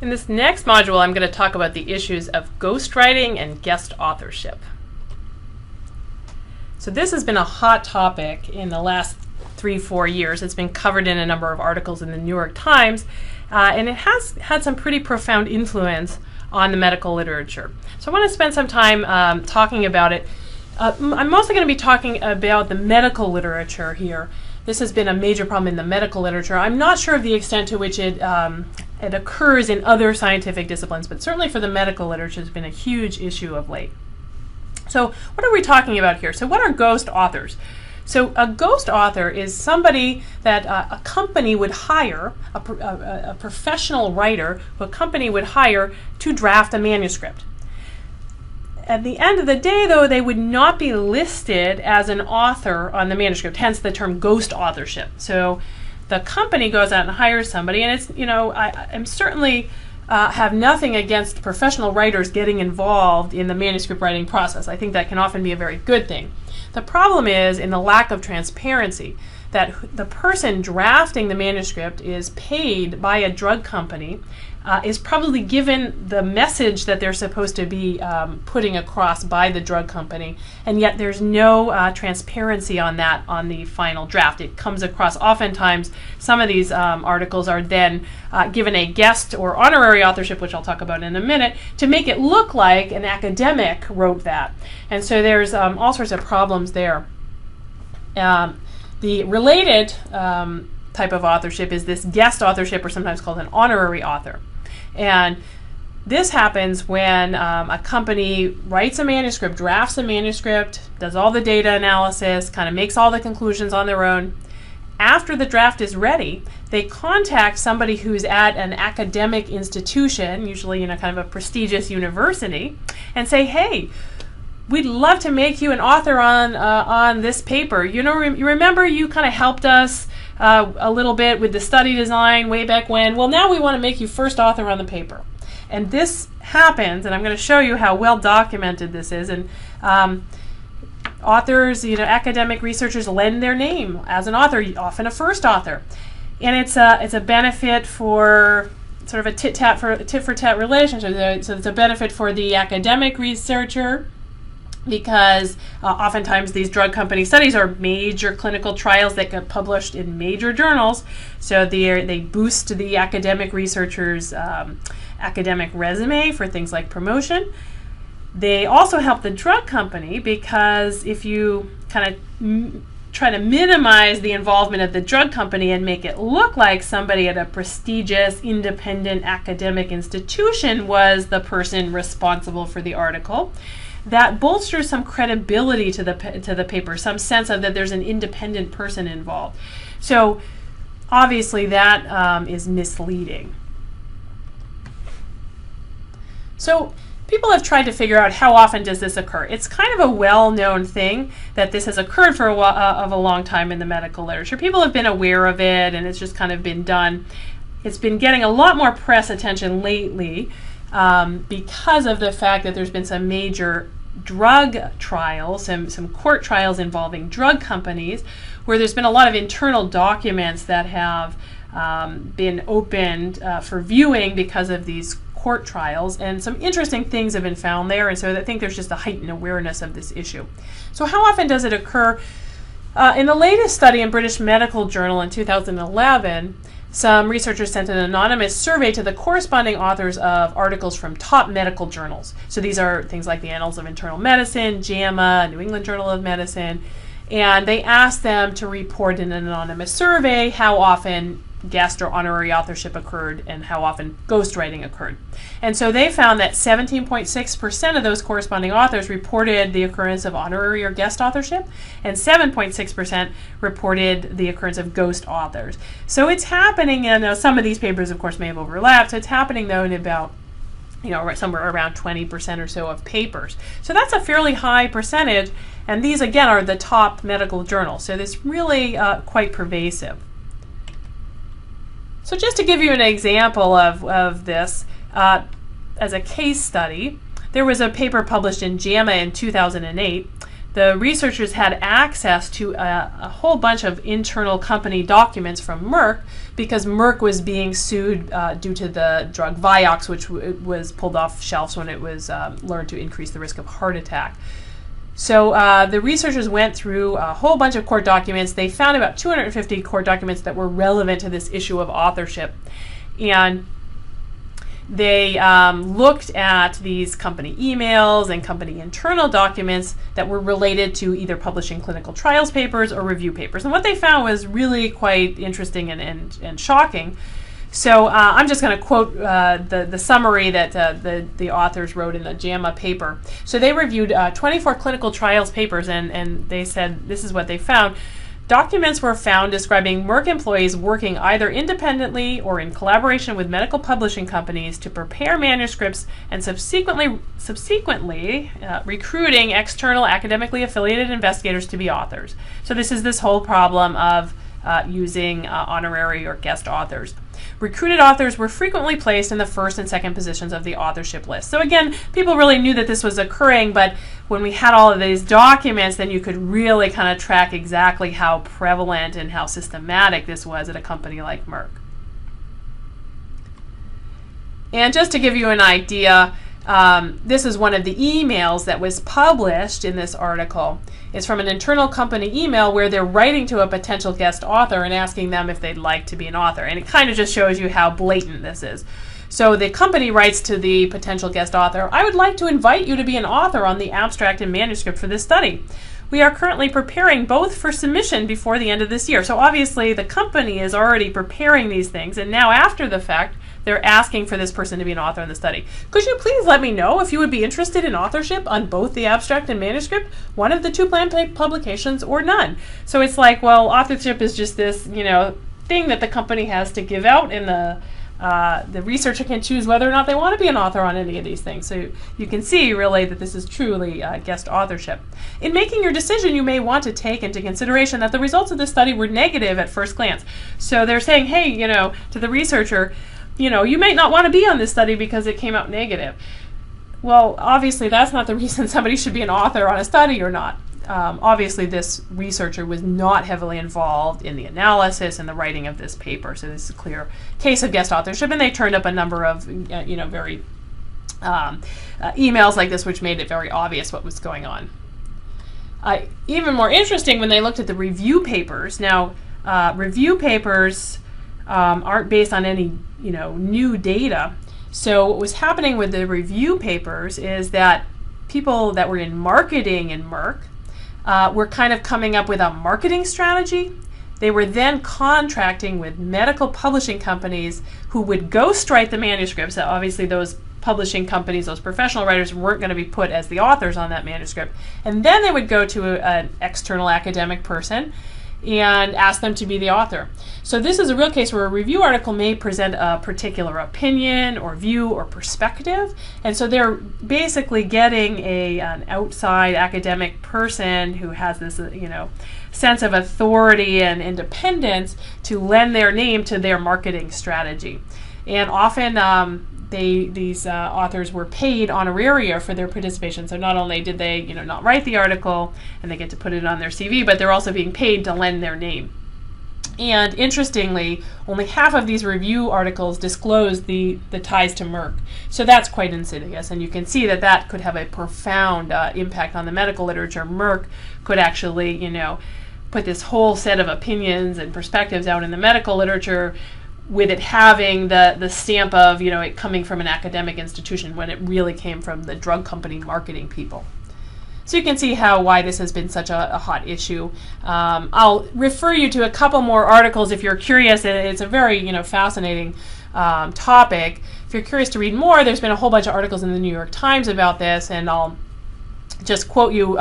In this next module, I'm going to talk about the issues of ghostwriting and guest authorship. So this has been a hot topic in the last 3-4 years. It's been covered in a number of articles in the New York Times, and it has had some pretty profound influence on the medical literature. So I want to spend some time talking about it. I'm mostly going to be talking about the medical literature here. This has been a major problem in the medical literature. I'm not sure of the extent to which it occurs in other scientific disciplines, but certainly for the medical literature, it's been a huge issue of late. So what are we talking about here? So what are ghost authors? So a ghost author is somebody that a company would hire, a professional writer who a company would hire to draft a manuscript. At the end of the day, though, they would not be listed as an author on the manuscript, hence the term ghost authorship. So the company goes out and hires somebody, and it's, I'm certainly have nothing against professional writers getting involved in the manuscript writing process. I think that can often be a very good thing. The problem is in the lack of transparency, that the person drafting the manuscript is paid by a drug company, is probably given the message that they're supposed to be putting across by the drug company, and yet there's no transparency on that on the final draft. It comes across oftentimes, some of these articles are then given a guest or honorary authorship, which I'll talk about in a minute, to make it look like an academic wrote that. And so there's all sorts of problems there. The related type of authorship is this guest authorship, or sometimes called an honorary author. And this happens when a company writes a manuscript, drafts a manuscript, does all the data analysis, kind of makes all the conclusions on their own. After the draft is ready, they contact somebody who's at an academic institution, usually kind of a prestigious university, and say, hey, we'd love to make you an author on this paper. You remember you kind of helped us a little bit with the study design way back when. Well, now we want to make you first author on the paper. And this happens, and I'm going to show you how well documented this is. And authors, academic researchers lend their name as an author, often a first author. And it's a benefit for sort of a tit-for-tat relationship. So it's a benefit for the academic researcher, because oftentimes these drug company studies are major clinical trials that get published in major journals, so they boost the academic researcher's academic resume for things like promotion. They also help the drug company, because if you kind of try to minimize the involvement of the drug company and make it look like somebody at a prestigious independent academic institution was the person responsible for the article, that bolsters some credibility to the paper, some sense of that there's an independent person involved. So obviously that is misleading. So people have tried to figure out how often does this occur. It's kind of a well-known thing that this has occurred for a long time in the medical literature. People have been aware of it, and it's just kind of been done. It's been getting a lot more press attention lately because of the fact that there's been some major drug trials, some court trials involving drug companies, where there's been a lot of internal documents that have been opened for viewing because of these court trials, and some interesting things have been found there, and so I think there's just a heightened awareness of this issue. So how often does it occur? In the latest study in British Medical Journal in 2011, some researchers sent an anonymous survey to the corresponding authors of articles from top medical journals. So these are things like the Annals of Internal Medicine, JAMA, New England Journal of Medicine, and they asked them to report in an anonymous survey how often guest or honorary authorship occurred and how often ghostwriting occurred. And so they found that 17.6% of those corresponding authors reported the occurrence of honorary or guest authorship, and 7.6% reported the occurrence of ghost authors. So it's happening, and some of these papers, of course, may have overlapped. So it's happening, though, in about somewhere around 20% or so of papers. So that's a fairly high percentage, and these, again, are the top medical journals. So this really quite pervasive. So just to give you an example of this, as a case study, there was a paper published in JAMA in 2008. the researchers had access to a whole bunch of internal company documents from Merck, because Merck was being sued due to the drug Vioxx, which was pulled off shelves when it was learned to increase the risk of heart attack. So the researchers went through a whole bunch of court documents. They found about 250 court documents that were relevant to this issue of authorship. And they looked at these company emails and company internal documents that were related to either publishing clinical trials papers or review papers. And what they found was really quite interesting and shocking. So I'm just going to quote the summary that the authors wrote in the JAMA paper. So they reviewed 24 clinical trials papers, and they said this is what they found. Documents were found describing Merck employees working either independently or in collaboration with medical publishing companies to prepare manuscripts and subsequently recruiting external academically affiliated investigators to be authors. So this is this whole problem of using honorary or guest authors. Recruited authors were frequently placed in the first and second positions of the authorship list. So again, people really knew that this was occurring, but when we had all of these documents, then you could really kind of track exactly how prevalent and how systematic this was at a company like Merck. And just to give you an idea, this is one of the emails that was published in this article. It's from an internal company email where they're writing to a potential guest author and asking them if they'd like to be an author. And it kind of just shows you how blatant this is. So the company writes to the potential guest author, "I would like to invite you to be an author on the abstract and manuscript for this study. We are currently preparing both for submission before the end of this year." So obviously the company is already preparing these things, and now after the fact, they're asking for this person to be an author in the study. "Could you please let me know if you would be interested in authorship on both the abstract and manuscript, one of the two planned publications, or none?" So it's like, well, authorship is just this, thing that the company has to give out, and the researcher can choose whether or not they want to be an author on any of these things. So you can see really that this is truly guest authorship. "In making your decision, you may want to take into consideration that the results of this study were negative at first glance." So they're saying, hey, to the researcher, you may not want to be on this study because it came out negative. Well, obviously that's not the reason somebody should be an author on a study or not. Obviously this researcher was not heavily involved in the analysis and the writing of this paper, so this is a clear case of guest authorship, and they turned up a number of very emails like this, which made it very obvious what was going on. Even more interesting when they looked at the review papers. Now, review papers aren't based on any new data. So what was happening with the review papers is that people that were in marketing in Merck were kind of coming up with a marketing strategy. They were then contracting with medical publishing companies who would ghostwrite the manuscripts. So obviously those publishing companies, those professional writers, weren't going to be put as the authors on that manuscript. And then they would go to an external academic person and ask them to be the author. So this is a real case where a review article may present a particular opinion or view or perspective, and so they're basically getting an outside academic person who has this sense of authority and independence to lend their name to their marketing strategy. And often these authors were paid honoraria for their participation. So not only did they not write the article and they get to put it on their CV, but they're also being paid to lend their name. And interestingly, only half of these review articles disclose the ties to Merck. So that's quite insidious, and you can see that could have a profound impact on the medical literature. Merck could actually put this whole set of opinions and perspectives out in the medical literature with it having the stamp of it coming from an academic institution when it really came from the drug company marketing people. So you can see why this has been such a hot issue. I'll refer you to a couple more articles if you're curious. It's a very fascinating topic. If you're curious to read more, there's been a whole bunch of articles in the New York Times about this, and I'll just quote you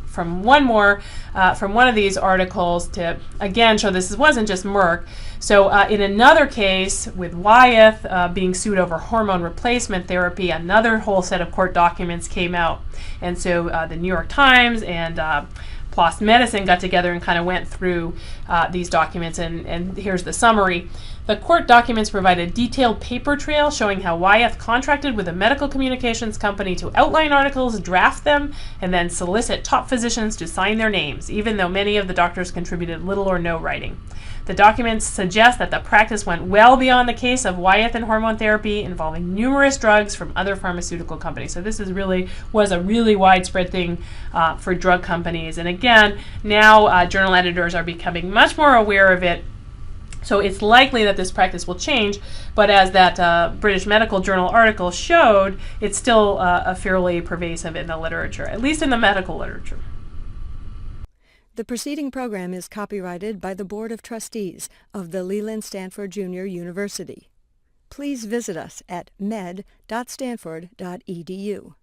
from one of these articles to again show this wasn't just Merck. So in another case with Wyeth being sued over hormone replacement therapy, another whole set of court documents came out. And so the New York Times and PLOS Medicine got together and kind of went through these documents, and here's the summary. The court documents provide a detailed paper trail showing how Wyeth contracted with a medical communications company to outline articles, draft them, and then solicit top physicians to sign their names, even though many of the doctors contributed little or no writing. The documents suggest that the practice went well beyond the case of Wyeth and hormone therapy, involving numerous drugs from other pharmaceutical companies. So this was a really widespread thing for drug companies. And again, now journal editors are becoming much more aware of it. So it's likely that this practice will change, but as that British Medical Journal article showed, it's still fairly pervasive in the literature, at least in the medical literature. The preceding program is copyrighted by the Board of Trustees of the Leland Stanford Junior University. Please visit us at med.stanford.edu.